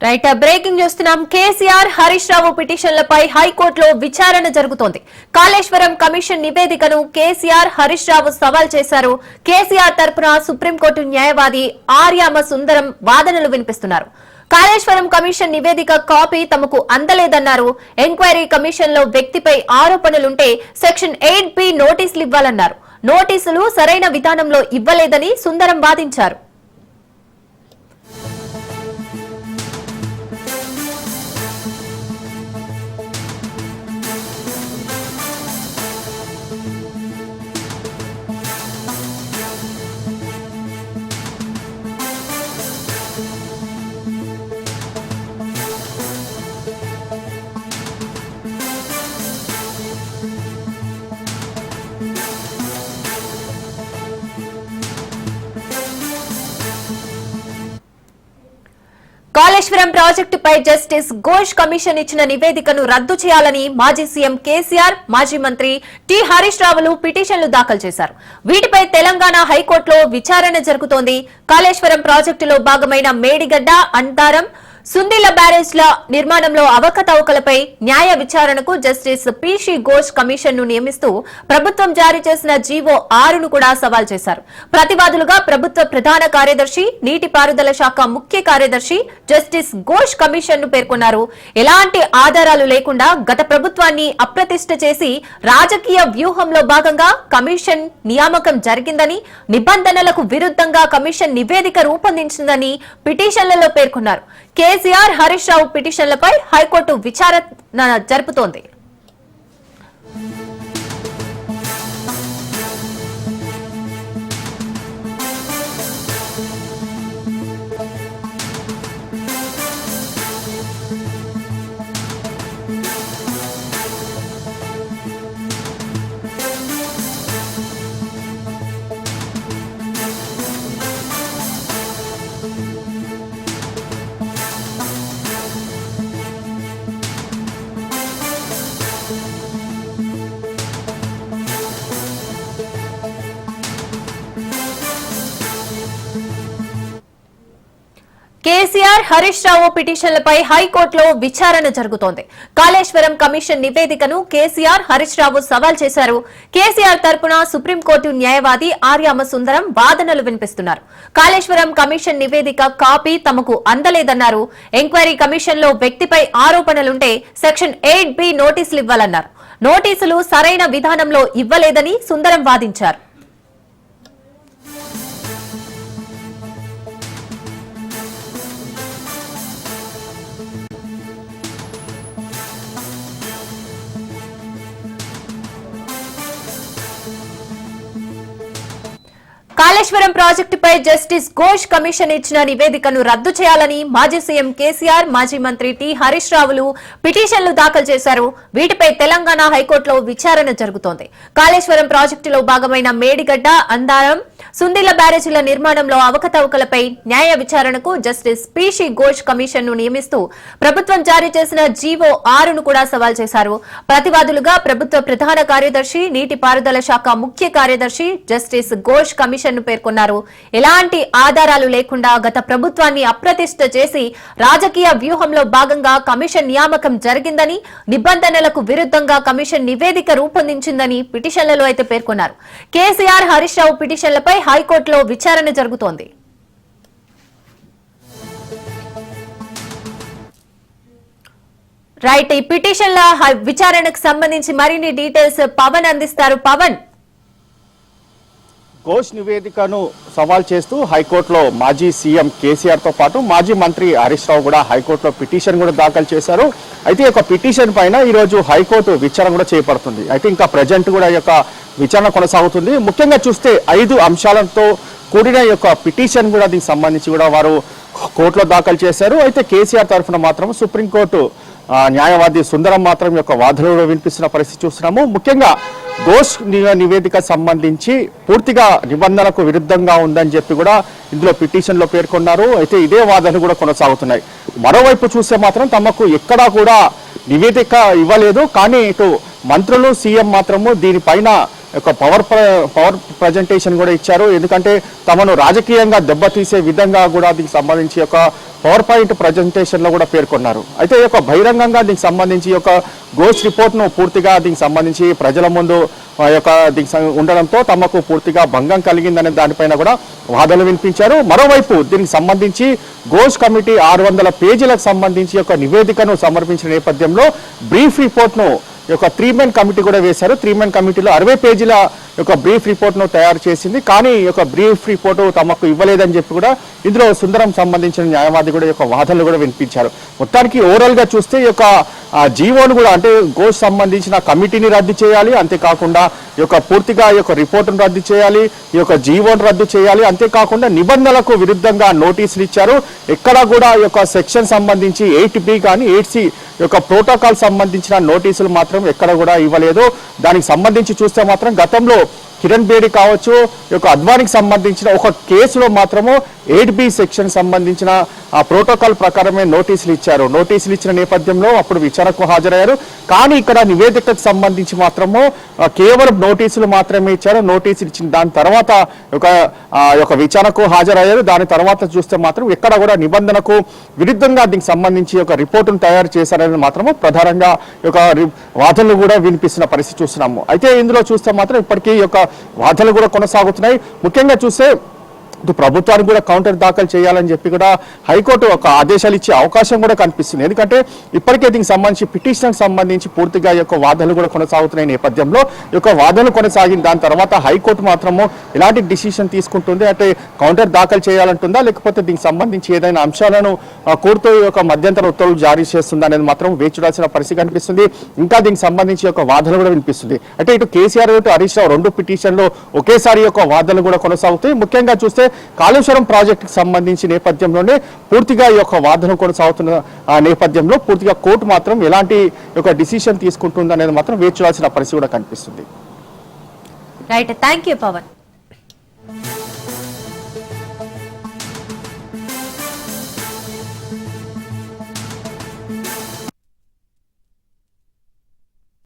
Right breaking చూస్తున్నాం. కేసీఆర్ హరీష్ రావు పిటిషన్లపై హైకోర్టులో విచారణ జరుగుతోంది. కాళేశ్వరం కమిషన్ నివేదికను కేసీఆర్ హరీష్ రావు సవాల్ చేశారు. కేసీఆర్ తరపున సుప్రీంకోర్టు న్యాయవాది ఆర్యామ సుందరం వాదనలు వినిపిస్తున్నారు. కాళేశ్వరం కమిషన్ నివేదిక కాపీ తమకు అందలేదన్నారు. ఎంక్వైరీ కమిషన్ లో వ్యక్తిపై ఆరోపణలుంటే సెక్షన్ 8B నోటీసులు ఇవ్వాలన్నారు. నోటీసులు సరైన విధానంలో ఇవ్వలేదని సుందరం వాదించారు. కాళేశ్వరం ప్రాజెక్టుపై జస్టిస్ ఘోష్ కమిషన్ ఇచ్చిన నివేదికను రద్దు చేయాలని మాజీ సీఎం కేసీఆర్, మాజీ మంత్రి టి హరీష్ రావులు పిటిషన్లు దాఖలు చేశారు. వీటిపై తెలంగాణ హైకోర్టులో విచారణ జరుగుతోంది. కాళేశ్వరం ప్రాజెక్టులో భాగమైన మేడిగడ్డ, అంతారం, సుందిళ్ల బ్యారేజ్ల నిర్మాణంలో అవకతవకలపై న్యాయ విచారణకు జస్టిస్ పిసి ఘోష్ కమిషన్ ను నియమిస్తూ ప్రభుత్వం జారీ చేసిన జీవో 6ను కూడా సవాల్ చేశారు. ప్రతివాదులుగా ప్రభుత్వ ప్రధాన కార్యదర్శి, నీటిపారుదల శాఖ ముఖ్య కార్యదర్శి జస్టిస్ ఘోష్ కమిషన్ ను పేర్కొన్నారు. ఎలాంటి ఆధారాలు లేకుండా గత ప్రభుత్వాన్ని అప్రతిష్ఠ చేసి రాజకీయ వ్యూహంలో భాగంగా కమిషన్ నియామకం జరిగిందని, నిబంధనలకు విరుద్ధంగా కమిషన్ నివేదిక రూపొందించిందని పిటిషన్లలో పేర్కొన్నారు. కేసీఆర్, హరీష్ రావు పిటిషన్లపై హైకోర్టు విచారణ జరుపుతోంది. కేసీఆర్, హరీష్ రావు పిటిషన్లపై హైకోర్టులో విచారణ జరుగుతోంది. కాళేశ్వరం కమిషన్ నివేదికను కేసీఆర్, హరీష్ రావు సవాల్ చేశారు. కేసీఆర్ తరపున సుప్రీంకోర్టు న్యాయవాది ఆర్యామ సుందరం వాదనలు వినిపిస్తున్నారు. కాళేశ్వరం కమిషన్ నివేదిక కాపీ తమకు అందలేదన్నారు. ఎంక్వైరీ కమిషన్ లో వ్యక్తిపై ఆరోపణలుంటే సెక్షన్ 8B నోటీసులు ఇవ్వాలన్నారు. నోటీసులు సరైన విధానంలో ఇవ్వలేదని సుందరం వాదించారు. కాళేశ్వరం ప్రాజెక్టుపై జస్టిస్ ఘోష్ కమిషన్ ఇచ్చిన నివేదికను రద్దు చేయాలని మాజీ సీఎం కేసీఆర్, మాజీ మంత్రి టి హరీష్ రావులు పిటిషన్లు దాఖలు చేశారు. వీటిపై తెలంగాణ హైకోర్టులో విచారణ జరుగుతోంది. కాళేశ్వరం ప్రాజెక్టులో భాగమైన మేడిగడ్డ, అందారం, సుందిళ్ల బ్యారేజీల నిర్మాణంలో అవకతవకలపై న్యాయ విచారణకు జస్టిస్ పిసి ఘోష్ కమిషన్ ను నియమిస్తూ ప్రభుత్వం జారీ చేసిన జీవో 6ను కూడా సవాల్ చేశారు. ప్రతివాదులుగా ప్రభుత్వ ప్రధాన కార్యదర్శి, నీటిపారుదల శాఖ ముఖ్య కార్యదర్శి జస్టిస్ ఘోష్ కమిషన్ ను పేర్కొన్నారు. ఎలాంటి ఆధారాలు లేకుండా గత ప్రభుత్వాన్ని అప్రతిష్ఠ చేసి రాజకీయ వ్యూహంలో భాగంగా కమిషన్ నియామకం జరిగిందని, నిబంధనలకు విరుద్ధంగా కమిషన్ నివేదిక రూపొందించిందని పిటిషన్లలో అయితే పేర్కొన్నారు. కేసీఆర్, హరీష్ రావు పిటిషన్లపై హైకోర్టులో విచారణ జరుగుతోంది. రైట్, ఈ పిటిషన్ల విచారణకు సంబంధించి మరిన్ని డీటెయిల్స్ పవన్ అందిస్తారు. పవన్, ఘోష్ నివేదికను సవాల్ చేస్తూ హైకోర్టులో మాజీ సీఎం కేసీఆర్ తో పాటు మాజీ మంత్రి హరీష్ రావు కూడా హైకోర్టులో పిటిషన్ కూడా దాఖలు చేశారు. అయితే ఒక పిటిషన్ పైన ఈ రోజు హైకోర్టు విచారణ కూడా చేపడుతుంది. అయితే ఇంకా ప్రజెంట్ కూడా ఈ యొక్క విచారణ కొనసాగుతుంది. ముఖ్యంగా చూస్తే 5 అంశాలతో కూడిన ఈ యొక్క పిటిషన్ కూడా దీనికి సంబంధించి కూడా వారు కోర్టులో దాఖలు చేశారు. అయితే కేసీఆర్ తరఫున మాత్రం సుప్రీంకోర్టు న్యాయవాది సుందరం మాత్రం యొక్క వాదనలు వినిపిస్తున్న పరిస్థితి చూస్తున్నాము. ముఖ్యంగా ఘోష్ నివేదిక సంబంధించి పూర్తిగా నిబంధనలకు విరుద్ధంగా ఉందని చెప్పి కూడా ఇందులో పిటిషన్లో పేర్కొన్నారు. అయితే ఇదే వాదనలు కూడా కొనసాగుతున్నాయి. మరోవైపు చూస్తే మాత్రం తమకు ఎక్కడా కూడా నివేదిక ఇవ్వలేదు, కానీ ఇటు మంత్రులు, సీఎం మాత్రము దీనిపైన ఒక పవర్ ప్రజెంటేషన్ కూడా ఇచ్చారు. ఎందుకంటే తమను రాజకీయంగా దెబ్బతీసే విధంగా కూడా దీనికి సంబంధించి ఒక పవర్ పాయింట్ ప్రజెంటేషన్లో కూడా పేర్కొన్నారు. అయితే ఈ యొక్క బహిరంగంగా దీనికి సంబంధించి ఒక గోస్ట్ రిపోర్ట్ను పూర్తిగా దీనికి సంబంధించి ప్రజల ముందు ఉండడంతో తమకు పూర్తిగా భంగం కలిగిందనే దానిపైన కూడా వాదనలు వినిపించారు. మరోవైపు దీనికి సంబంధించి గోస్ట్ కమిటీ 600 పేజీలకు సంబంధించి ఒక నివేదికను సమర్పించిన నేపథ్యంలో బ్రీఫ్ రిపోర్ట్ను ఒక 3-man కమిటీ కూడా వేశారు. 3-man కమిటీలో 60 పేజీల యొక్క బ్రీఫ్ రిపోర్ట్ను తయారు చేసింది. కానీ ఈ యొక్క బ్రీఫ్ రిపోర్టు తమకు ఇవ్వలేదని చెప్పి కూడా ఇందులో సుందరం సంబంధించిన న్యాయవాది కూడా ఈ యొక్క వాదనలు కూడా వినిపించారు. మొత్తానికి ఓవరాల్గా చూస్తే ఈ యొక్క జీవోను కూడా అంటే గోస్ట్ సంబంధించిన కమిటీని రద్దు చేయాలి, అంతేకాకుండా ఈ యొక్క పూర్తిగా ఈ యొక్క రిపోర్టును రద్దు చేయాలి, ఈ యొక్క జీవోను రద్దు చేయాలి, అంతేకాకుండా నిబంధనలకు విరుద్ధంగా నోటీసులు ఇచ్చారు. ఎక్కడా కూడా ఈ యొక్క సెక్షన్ సంబంధించి 8B కానీ 8C యొక్క ప్రోటోకాల్ సంబంధించిన నోటీసులు మాత్రం ఎక్కడ కూడా ఇవ్వలేదు. దానికి సంబంధించి చూస్తే మాత్రం గతంలో కిరణ్ బేడి కావచ్చు, ఈ యొక్క అద్వానికి సంబంధించిన ఒక కేసులో మాత్రము 8B సెక్షన్ సంబంధించిన ఆ ప్రోటోకాల్ ప్రకారమే నోటీసులు ఇచ్చారు. నోటీసులు ఇచ్చిన నేపథ్యంలో అప్పుడు విచారణకు హాజరయ్యారు. కానీ ఇక్కడ నివేదికకు సంబంధించి మాత్రము కేవలం నోటీసులు మాత్రమే ఇచ్చారు. నోటీసులు ఇచ్చిన దాని తర్వాత ఒక విచారణకు హాజరయ్యారు. దాని తర్వాత చూస్తే మాత్రం ఎక్కడ కూడా నిబంధనకు విరుద్ధంగా దీనికి సంబంధించి ఒక రిపోర్టును తయారు చేశారని మాత్రము ప్రధానంగా ఒక వాదనలు కూడా వినిపిస్తున్న పరిస్థితి చూస్తున్నాము. అయితే ఇందులో చూస్తే మాత్రం ఇప్పటికీ ఈ యొక్క వాదనలు కూడా కొనసాగుతున్నాయి. ముఖ్యంగా చూస్తే ప్రభుత్వానికి కూడా కౌంటర్ దాఖలు చేయాలని చెప్పి కూడా హైకోర్టు ఒక ఆదేశాలు ఇచ్చే అవకాశం కూడా కనిపిస్తుంది. ఎందుకంటే ఇప్పటికే దీనికి సంబంధించి పిటిషన్కి సంబంధించి పూర్తిగా ఈ యొక్క వాదనలు కూడా కొనసాగుతున్న నేపథ్యంలో ఈ యొక్క వాదనలు కొనసాగిన దాని తర్వాత హైకోర్టు మాత్రము ఎలాంటి డిసిషన్ తీసుకుంటుంది, అంటే కౌంటర్ దాఖలు చేయాలంటుందా లేకపోతే దీనికి సంబంధించి ఏదైనా అంశాలను కోర్టు యొక్క మధ్యంతర ఉత్తర్వులు జారీ చేస్తుందా అనేది మాత్రం వేచి చూడాల్సిన పరిస్థితి కనిపిస్తుంది. ఇంకా దీనికి సంబంధించి ఒక వాదనలు కూడా వినిపిస్తుంది. అంటే ఇటు కేసీఆర్ ఇటు హరీష్ రావు 2 పిటిషన్లు ఒకేసారి యొక్క వాదనలు కూడా కొనసాగుతాయి. ముఖ్యంగా చూస్తే కాళేశ్వరం ప్రాజెక్టుకి సంబంధించి నేపథ్యంలోనే పూర్తిగా ఈ యొక్క వాదన కొనసాగుతున్న నేపథ్యంలో పూర్తిగా కోర్టు మాత్రం ఎలాంటి ఒక డిసిషన్ తీసుకుంటుంది అనేది మాత్రం వేచి చూడాల్సిన పరిస్థితి కూడా కనిపిస్తుంది. Right, thank you Pawan.